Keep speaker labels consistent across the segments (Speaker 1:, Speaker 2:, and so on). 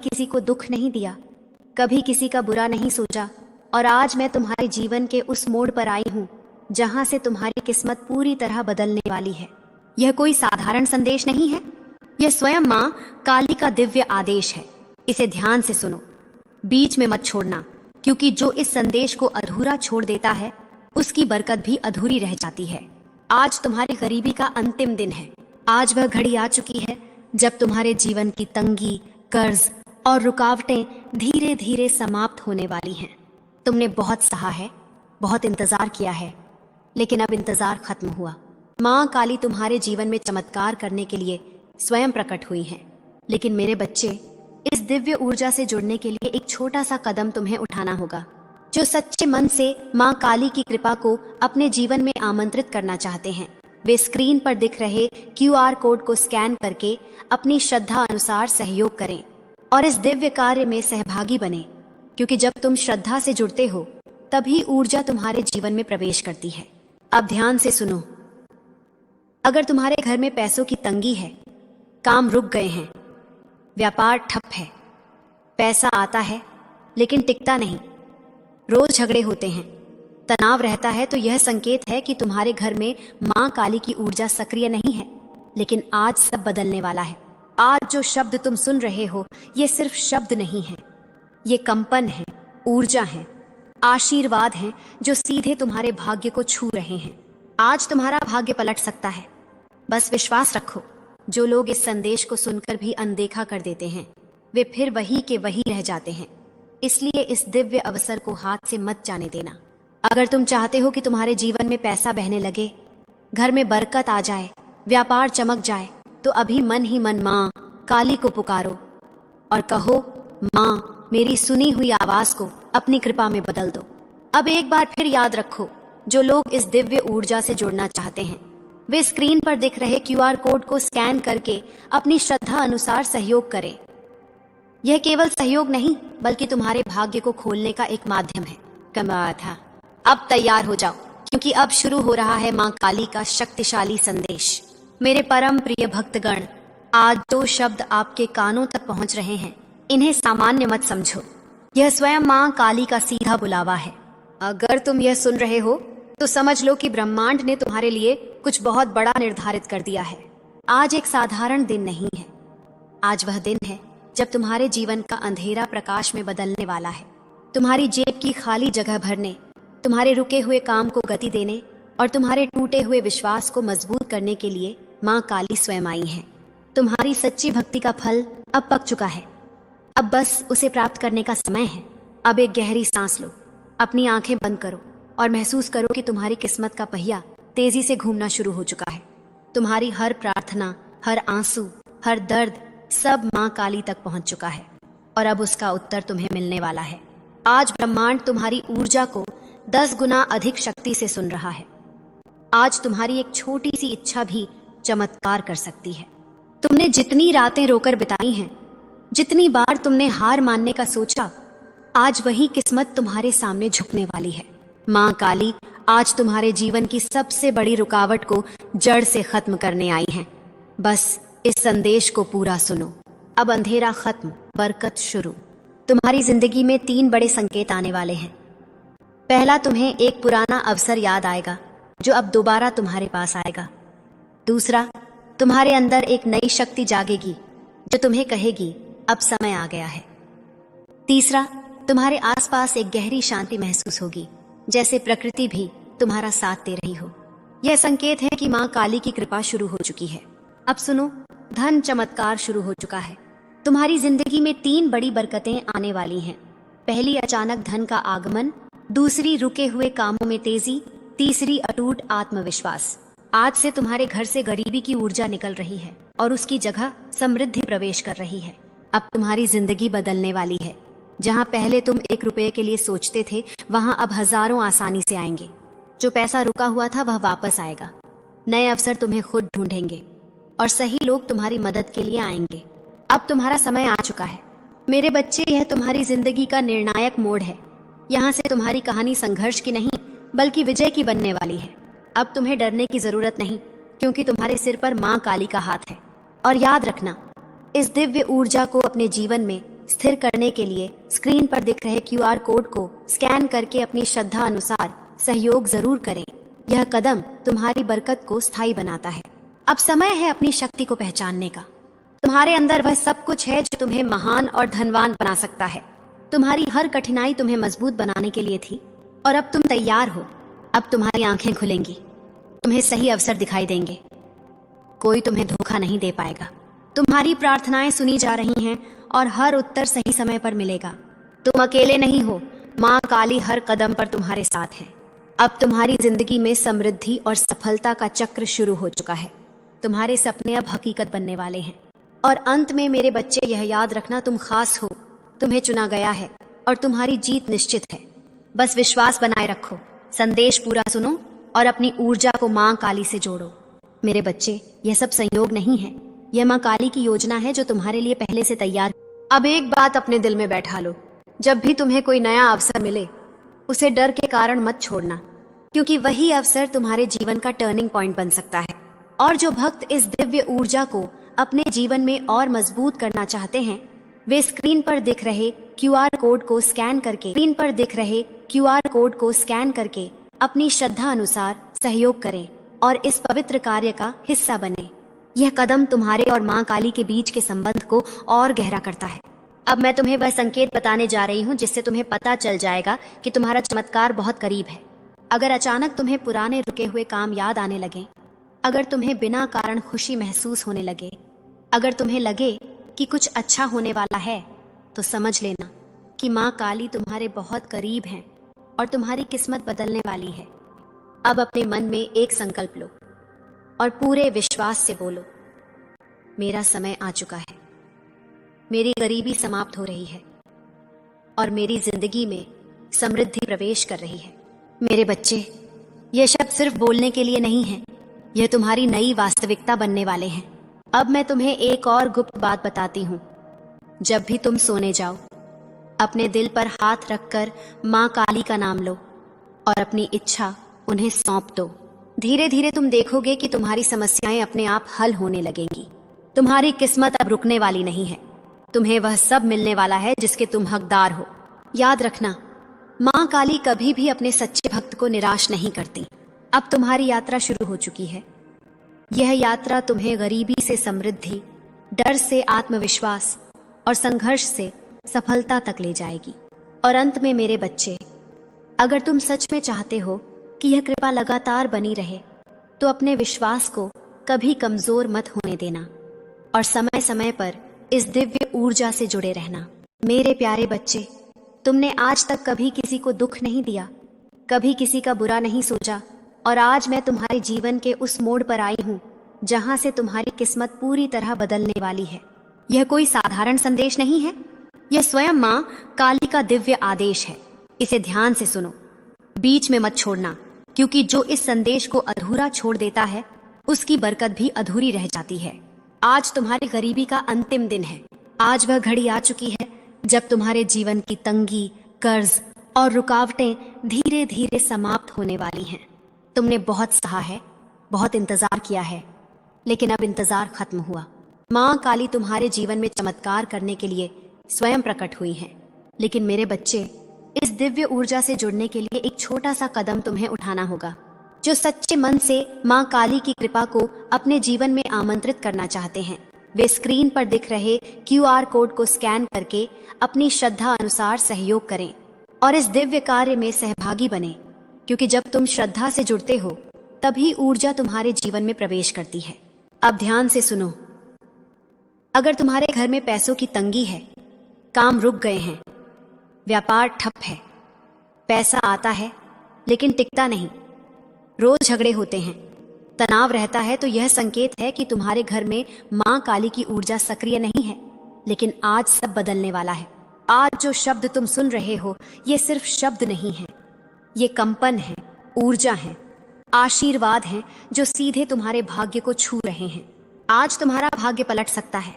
Speaker 1: किसी को दुख नहीं दिया, कभी किसी का बुरा नहीं सोचा, और आज मैं तुम्हारे जीवन के उस मोड़ पर आई हूँ जहां से तुम्हारी किस्मत पूरी तरह बदलने वाली है। यह कोई साधारण संदेश नहीं है, यह स्वयं माँ काली का दिव्य आदेश है। इसे ध्यान से सुनो, बीच में मत छोड़ना, क्योंकि जो इस संदेश को अधूरा छोड़ देता है उसकी बरकत भी अधूरी रह जाती है। आज तुम्हारी गरीबी का अंतिम दिन है। आज वह घड़ी आ चुकी है जब तुम्हारे जीवन की तंगी, कर्ज और रुकावटें धीरे धीरे समाप्त होने वाली हैं। तुमने बहुत सहा है, बहुत इंतजार किया है, लेकिन अब इंतजार खत्म हुआ। माँ काली तुम्हारे जीवन में चमत्कार करने के लिए स्वयं प्रकट हुई हैं। लेकिन मेरे बच्चे, इस दिव्य ऊर्जा से जुड़ने के लिए एक छोटा सा कदम तुम्हें उठाना होगा। जो सच्चे मन से माँ काली की कृपा को अपने जीवन में आमंत्रित करना चाहते हैं, वे स्क्रीन पर दिख रहे QR कोड को स्कैन करके अपनी श्रद्धा अनुसार सहयोग करें और इस दिव्य कार्य में सहभागी बने, क्योंकि जब तुम श्रद्धा से जुड़ते हो तभी ऊर्जा तुम्हारे जीवन में प्रवेश करती है। अब ध्यान से सुनो, अगर तुम्हारे घर में पैसों की तंगी है, काम रुक गए हैं, व्यापार ठप है, पैसा आता है लेकिन टिकता नहीं, रोज झगड़े होते हैं, तनाव रहता है, तो यह संकेत है कि तुम्हारे घर में माँ काली की ऊर्जा सक्रिय नहीं है। लेकिन आज सब बदलने वाला है। आज जो शब्द तुम सुन रहे हो, ये सिर्फ शब्द नहीं है, ये कंपन है, ऊर्जा है, आशीर्वाद है जो सीधे तुम्हारे भाग्य को छू रहे हैं। आज तुम्हारा भाग्य पलट सकता है। बस विश्वास रखो। जो लोग इस संदेश को सुनकर भी अनदेखा कर देते हैं, वे फिर वही के वही रह जाते हैं। इसलिए इस दिव्य अवसर को हाथ से मत जाने देना। अगर तुम चाहते हो कि तुम्हारे जीवन में पैसा बहने लगे, घर में बरकत आ जाए, व्यापार चमक जाए, तो अभी मन ही मन माँ काली को पुकारो और कहो, माँ मेरी सुनी हुई आवाज को अपनी कृपा में बदल दो। अब एक बार फिर याद रखो, जो लोग इस दिव्य ऊर्जा से जुड़ना चाहते हैं, वे स्क्रीन पर दिख रहे QR कोड को स्कैन करके अपनी श्रद्धा अनुसार सहयोग करें। यह केवल सहयोग नहीं, बल्कि तुम्हारे भाग्य को खोलने का एक माध्यम है। कमाल था। अब तैयार हो जाओ, क्योंकि अब शुरू हो रहा है माँ काली का शक्तिशाली संदेश। मेरे परम प्रिय भक्तगण, आज जो शब्द आपके कानों तक पहुंच रहे हैं, इन्हें सामान्य मत समझो। यह स्वयं माँ काली का सीधा बुलावा है। अगर तुम यह सुन रहे हो तो समझ लो कि ब्रह्मांड ने तुम्हारे लिए कुछ बहुत बड़ा निर्धारित कर दिया है। आज एक साधारण दिन नहीं है, आज वह दिन है जब तुम्हारे जीवन का अंधेरा प्रकाश में बदलने वाला है। तुम्हारी जेब की खाली जगह भरने, तुम्हारे रुके हुए काम को गति देने और तुम्हारे टूटे हुए विश्वास को मजबूत करने के लिए माँ काली स्वयं आई है। तुम्हारी सच्ची भक्ति का फल अब पक चुका है। अब बस उसे प्राप्त करने का समय है। अब एक गहरी सांस लो, अपनी आंखें बंद करो और महसूस करो कि तुम्हारी किस्मत का पहिया तेजी से घूमना शुरू हो चुका है। तुम्हारी हर प्रार्थना, हर आंसू, हर दर्द, सब माँ काली तक पहुंच चुका है और अब उसका उत्तर तुम्हें मिलने वाला है। आज ब्रह्मांड तुम्हारी ऊर्जा को 10 गुना अधिक शक्ति से सुन रहा है। आज तुम्हारी एक छोटी सी इच्छा भी चमत्कार कर सकती है। तुमने जितनी रातें रोकर बिताई हैं, जितनी बार तुमने हार मानने का सोचा, आज वही किस्मत तुम्हारे सामने झुकने वाली है। माँ काली आज तुम्हारे जीवन की सबसे बड़ी रुकावट को जड़ से खत्म करने आई हैं। बस इस संदेश को पूरा सुनो। अब अंधेरा खत्म, बरकत शुरू। तुम्हारी जिंदगी में 3 बड़े संकेत आने वाले हैं। पहला, तुम्हें एक पुराना अवसर याद आएगा जो अब दोबारा तुम्हारे पास आएगा। दूसरा, तुम्हारे अंदर एक नई शक्ति जागेगी जो तुम्हें कहेगी, अब समय आ गया है। तीसरा, तुम्हारे आसपास एक गहरी शांति महसूस होगी, जैसे प्रकृति भी तुम्हारा साथ दे रही हो। यह संकेत है कि माँ काली की कृपा शुरू हो चुकी है। अब सुनो, धन चमत्कार शुरू हो चुका है। तुम्हारी जिंदगी में 3 बड़ी बरकतें आने वाली हैं। पहली, अचानक धन का आगमन। दूसरी, रुके हुए कामों में तेजी। तीसरी, अटूट आत्मविश्वास। आज से तुम्हारे घर से गरीबी की ऊर्जा निकल रही है और उसकी जगह समृद्धि प्रवेश कर रही है। अब तुम्हारी जिंदगी बदलने वाली है। जहां पहले तुम 1 रुपये के लिए सोचते थे, वहां अब हजारों आसानी से आएंगे। जो पैसा रुका हुआ था वह वापस आएगा। नए अवसर तुम्हें खुद ढूंढेंगे और सही लोग तुम्हारी मदद के लिए आएंगे। अब तुम्हारा समय आ चुका है। मेरे बच्चे, यह तुम्हारी जिंदगी का निर्णायक मोड़ है। यहाँ से तुम्हारी कहानी संघर्ष की नहीं, बल्कि विजय की बनने वाली है। अब तुम्हें डरने की जरूरत नहीं, क्योंकि तुम्हारे सिर पर माँ काली का हाथ है। और याद रखना, इस दिव्य ऊर्जा को अपने जीवन में स्थिर करने के लिए स्क्रीन पर दिख रहे क्यूआर कोड को स्कैन करके अपनी श्रद्धा अनुसार सहयोग जरूर करें। यह कदम तुम्हारी बरकत को स्थायी बनाता है। अब समय है अपनी शक्ति को पहचानने का। तुम्हारे अंदर वह सब कुछ है जो तुम्हें महान और धनवान बना सकता है। तुम्हारी हर कठिनाई तुम्हें मजबूत बनाने के लिए थी और अब तुम तैयार हो। अब तुम्हारी आंखें खुलेंगी, तुम्हें सही अवसर दिखाई देंगे, कोई तुम्हें धोखा नहीं दे पाएगा। तुम्हारी प्रार्थनाएं सुनी जा रही हैं और हर उत्तर सही समय पर मिलेगा। तुम अकेले नहीं हो, माँ काली हर कदम पर तुम्हारे साथ है। अब तुम्हारी जिंदगी में समृद्धि और सफलता का चक्र शुरू हो चुका है। तुम्हारे सपने अब हकीकत बनने वाले हैं। और अंत में मेरे बच्चे, यह याद रखना, तुम खास हो, तुम्हें चुना गया है और तुम्हारी जीत निश्चित है। बस विश्वास बनाए रखो, संदेश पूरा सुनो और अपनी ऊर्जा को माँ काली से जोड़ो। मेरे बच्चे, यह सब संयोग नहीं है, यह माँ काली की योजना है जो तुम्हारे लिए पहले से तैयार। अब एक बात अपने दिल में बैठा लो, जब भी तुम्हें कोई नया अवसर मिले उसे डर के कारण मत छोड़ना, क्योंकि वही अवसर तुम्हारे जीवन का टर्निंग पॉइंट बन सकता है। और जो भक्त इस दिव्य ऊर्जा को अपने जीवन में और मजबूत करना चाहते हैं, वे स्क्रीन पर दिख रहे क्यूआर कोड को स्कैन करके अपनी श्रद्धा अनुसार सहयोग करें और इस पवित्र कार्य का हिस्सा बने। यह कदम तुम्हारे और माँ काली के बीच के संबंध को और गहरा करता है। अब मैं तुम्हें वह संकेत बताने जा रही हूँ जिससे तुम्हें पता चल जाएगा कि तुम्हारा चमत्कार बहुत करीब है। अगर अचानक तुम्हें पुराने रुके हुए काम याद आने लगे, अगर तुम्हें बिना कारण खुशी महसूस होने लगे, अगर तुम्हें लगे कि कुछ अच्छा होने वाला है, तो समझ लेना कि माँ काली तुम्हारे बहुत करीब हैं और तुम्हारी किस्मत बदलने वाली है। अब अपने मन में एक संकल्प लो और पूरे विश्वास से बोलो, मेरा समय आ चुका है, मेरी गरीबी समाप्त हो रही है और मेरी जिंदगी में समृद्धि प्रवेश कर रही है। मेरे बच्चे, ये शब्द सिर्फ बोलने के लिए नहीं है, यह तुम्हारी नई वास्तविकता बनने वाले हैं। अब मैं तुम्हें एक और गुप्त बात बताती हूँ। जब भी तुम सोने जाओ, अपने दिल पर हाथ रखकर माँ काली का नाम लो और अपनी इच्छा उन्हें सौंप दो। धीरे धीरे तुम देखोगे कि तुम्हारी समस्याएं अपने आप हल होने लगेंगी। तुम्हारी किस्मत अब रुकने वाली नहीं है, तुम्हें वह सब मिलने वाला है जिसके तुम हकदार हो। याद रखना, माँ काली कभी भी अपने सच्चे भक्त को निराश नहीं करती। अब तुम्हारी यात्रा शुरू हो चुकी है। यह यात्रा तुम्हें गरीबी से समृद्धि, डर से आत्मविश्वास और संघर्ष से सफलता तक ले जाएगी। और अंत में मेरे बच्चे, अगर तुम सच में चाहते हो कि यह कृपा लगातार बनी रहे, तो अपने विश्वास को कभी कमजोर मत होने देना और समय समय पर इस दिव्य ऊर्जा से जुड़े रहना। मेरे प्यारे बच्चे, तुमने आज तक कभी किसी को दुख नहीं दिया, कभी किसी का बुरा नहीं सोचा, और आज मैं तुम्हारे जीवन के उस मोड़ पर आई हूँ जहाँ से तुम्हारी किस्मत पूरी तरह बदलने वाली है। यह कोई साधारण संदेश नहीं है, यह स्वयं माँ काली का दिव्य आदेश है। इसे ध्यान से सुनो, बीच में मत छोड़ना, क्योंकि जो इस संदेश को अधूरा छोड़ देता है उसकी बरकत भी अधूरी रह जाती है। आज तुम्हारी गरीबी का अंतिम दिन है। आज वह घड़ी आ चुकी है जब तुम्हारे जीवन की तंगी, कर्ज और रुकावटें धीरे धीरे समाप्त होने वाली हैं। तुमने बहुत सहा है, बहुत इंतजार किया है, लेकिन अब इंतजार खत्म हुआ। माँ काली तुम्हारे जीवन में चमत्कार करने के लिए स्वयं प्रकट हुई हैं। लेकिन मेरे बच्चे, इस दिव्य ऊर्जा से जुड़ने के लिए एक छोटा सा कदम तुम्हें उठाना होगा। जो सच्चे मन से माँ काली की कृपा को अपने जीवन में आमंत्रित करना चाहते हैं, वे स्क्रीन पर दिख रहे क्यूआर कोड को स्कैन करके अपनी श्रद्धा अनुसार सहयोग करें और इस दिव्य कार्य में सहभागी बने, क्योंकि जब तुम श्रद्धा से जुड़ते हो तभी ऊर्जा तुम्हारे जीवन में प्रवेश करती है। अब ध्यान से सुनो, अगर तुम्हारे घर में पैसों की तंगी है, काम रुक गए हैं, व्यापार ठप है, पैसा आता है लेकिन टिकता नहीं, रोज झगड़े होते हैं, तनाव रहता है, तो यह संकेत है कि तुम्हारे घर में माँ काली की ऊर्जा सक्रिय नहीं है। लेकिन आज सब बदलने वाला है। आज जो शब्द तुम सुन रहे हो, ये सिर्फ शब्द नहीं है, ये कंपन है, ऊर्जा है, आशीर्वाद है जो सीधे तुम्हारे भाग्य को छू रहे हैं। आज तुम्हारा भाग्य पलट सकता है।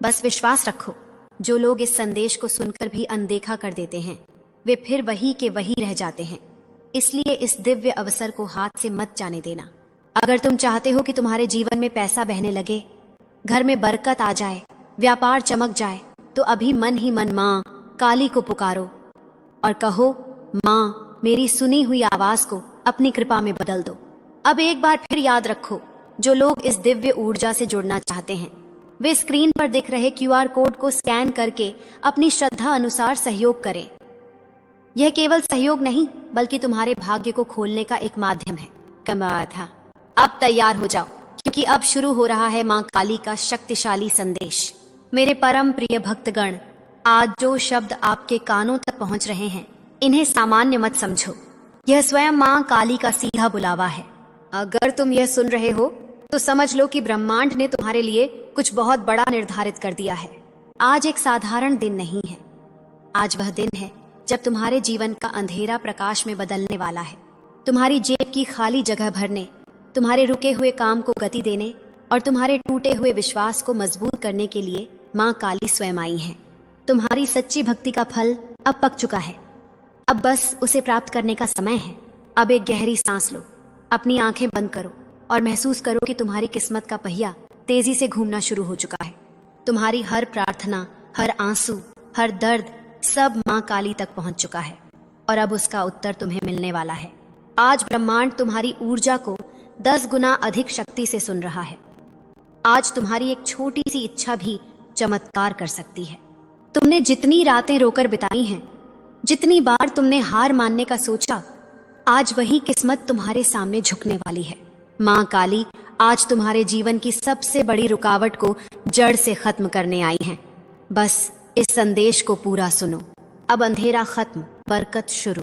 Speaker 1: बस विश्वास रखो। जो लोग इस संदेश को सुनकर भी अनदेखा कर देते हैं, वे फिर वही के वही रह जाते हैं। इसलिए इस दिव्य अवसर को हाथ से मत जाने देना। अगर तुम चाहते हो कि तुम्हारे जीवन में पैसा बहने लगे, घर में बरकत आ जाए, व्यापार चमक जाए तो अभी मन ही मन माँ काली को पुकारो और कहो, माँ मेरी सुनी हुई आवाज को अपनी कृपा में बदल दो। अब एक बार फिर याद रखो, जो लोग इस दिव्य ऊर्जा से जुड़ना चाहते हैं वे स्क्रीन पर दिख रहे क्यूआर कोड को स्कैन करके अपनी श्रद्धा अनुसार सहयोग करें। यह केवल सहयोग नहीं बल्कि तुम्हारे भाग्य को खोलने का एक माध्यम है। कमाल था। अब तैयार हो जाओ, क्योंकि अब शुरू हो रहा है माँ काली का शक्तिशाली संदेश। मेरे परम प्रिय भक्तगण, आज जो शब्द आपके कानों तक पहुंच रहे हैं इन्हें सामान्य मत समझो। यह स्वयं माँ काली का सीधा बुलावा है। अगर तुम यह सुन रहे हो तो समझ लो कि ब्रह्मांड ने तुम्हारे लिए कुछ बहुत बड़ा निर्धारित कर दिया है। आज एक साधारण दिन नहीं है, आज वह दिन है जब तुम्हारे जीवन का अंधेरा प्रकाश में बदलने वाला है। तुम्हारी जेब की खाली जगह भरने, तुम्हारे रुके हुए काम को गति देने और तुम्हारे टूटे हुए विश्वास को मजबूत करने के लिए माँ काली स्वयं आई है। तुम्हारी सच्ची भक्ति का फल अब पक चुका है। अब बस उसे प्राप्त करने का समय है। अब एक गहरी सांस लो, अपनी आंखें बंद करो और महसूस करो कि तुम्हारी किस्मत का पहिया तेजी से घूमना शुरू हो चुका है। तुम्हारी हर प्रार्थना, हर आंसू, हर दर्द सब माँ काली तक पहुंच चुका है और अब उसका उत्तर तुम्हें मिलने वाला है। आज ब्रह्मांड तुम्हारी ऊर्जा को 10 गुना अधिक शक्ति से सुन रहा है। आज तुम्हारी एक छोटी सी इच्छा भी चमत्कार कर सकती है। तुमने जितनी रातें रोकर बिताई हैं, जितनी बार तुमने हार मानने का सोचा, आज वही किस्मत तुम्हारे सामने झुकने वाली है। माँ काली आज तुम्हारे जीवन की सबसे बड़ी रुकावट को जड़ से खत्म करने आई हैं। बस इस संदेश को पूरा सुनो। अब अंधेरा खत्म, बरकत शुरू।